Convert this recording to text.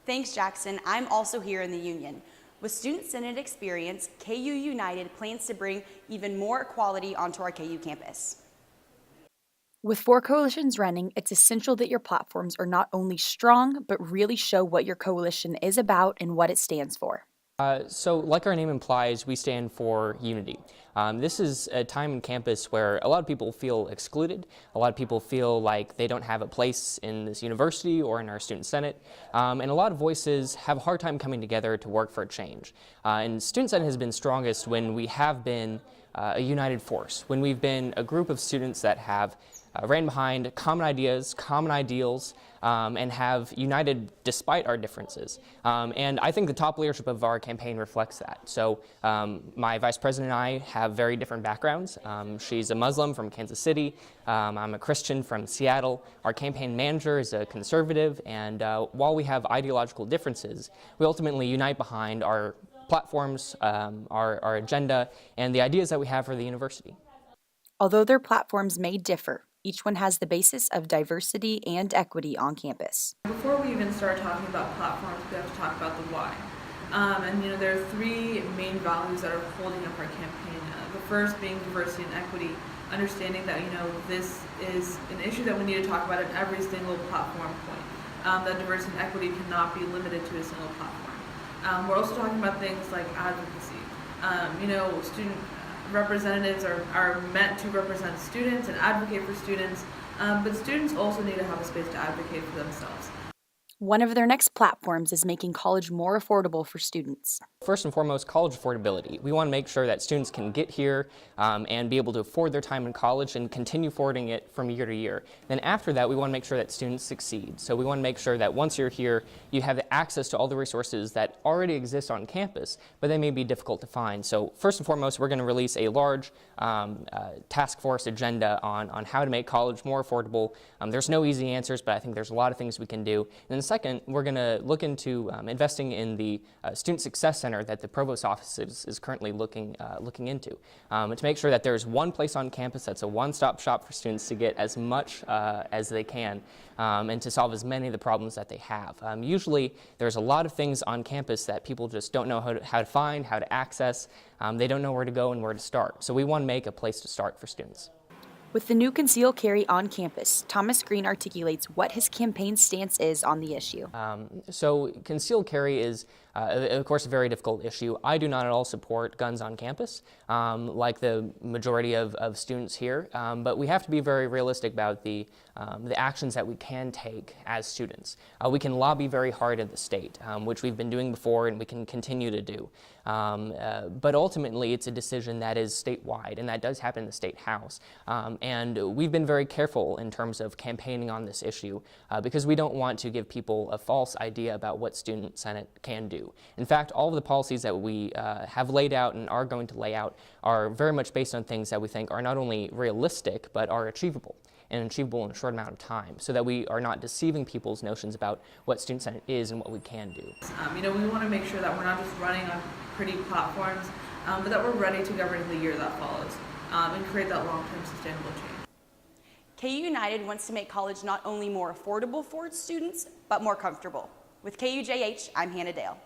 Thanks, Jackson. I'm also here in the Union. With student-centered experience, KU United plans to bring even more equality onto our KU campus. With 4 coalitions running, it's essential that your platforms are not only strong, but really show what your coalition is about and what it stands for. So like our name implies, we stand for unity. This is a time in campus where a lot of people feel excluded. A lot of people feel like they don't have a place in this university or in our student senate. And a lot of voices have a hard time coming together to work for a change. And student senate has been strongest when we have been a united force, when we've been a group of students that have ran behind common ideas, common ideals, and have united despite our differences. And I think the top leadership of our campaign reflects that. So my vice president and I have very different backgrounds. She's a Muslim from Kansas City. I'm a Christian from Seattle. Our campaign manager is a conservative, and while we have ideological differences, we ultimately unite behind our platforms, our agenda, and the ideas that we have for the university. Although their platforms may differ, each one has the basis of diversity and equity on campus. Before we even start talking about platforms, we have to talk about the why. There are 3 main values that are holding up our campaign. The first being diversity and equity, understanding that this is an issue that we need to talk about at every single platform point. That diversity and equity cannot be limited to a single platform. We're also talking about things like advocacy. Student representatives are meant to represent students and advocate for students, but students also need to have a space to advocate for themselves. One of their next platforms is making college more affordable for students. First and foremost, college affordability. We want to make sure that students can get here and be able to afford their time in college and continue affording it from year to year. Then after that, we want to make sure that students succeed. So we want to make sure that once you're here, you have access to all the resources that already exist on campus, but they may be difficult to find. So first and foremost, we're going to release a large task force agenda on how to make college more affordable. There's no easy answers, but I think there's a lot of things we can do. And then second, we're going to look into investing in the Student Success Center that the Provost Office is currently looking into to make sure that there's one place on campus that's a one-stop shop for students to get as much as they can and to solve as many of the problems that they have. Usually there's a lot of things on campus that people just don't know how to find, how to access. They don't know where to go and where to start. So we want to make a place to start for students. With the new conceal carry on campus, Thomas Green articulates what his campaign stance is on the issue. So concealed carry is, of course, a very difficult issue. I do not at all support guns on campus, like the majority of students here, but we have to be very realistic about the actions that we can take as students. We can lobby very hard at the state, which we've been doing before and we can continue to do. But ultimately, it's a decision that is statewide, and that does happen in the State House. And we've been very careful in terms of campaigning on this issue because we don't want to give people a false idea about what Student Senate can do. In fact, all of the policies that we have laid out and are going to lay out are very much based on things that we think are not only realistic, but are achievable and achievable in a short amount of time, so that we are not deceiving people's notions about what Student Senate is and what we can do. We want to make sure that we're not just running on pretty platforms, but that we're ready to govern in the year that follows and create that long-term sustainable change. KU United wants to make college not only more affordable for its students, but more comfortable. With KUJH, I'm Hannah Dale.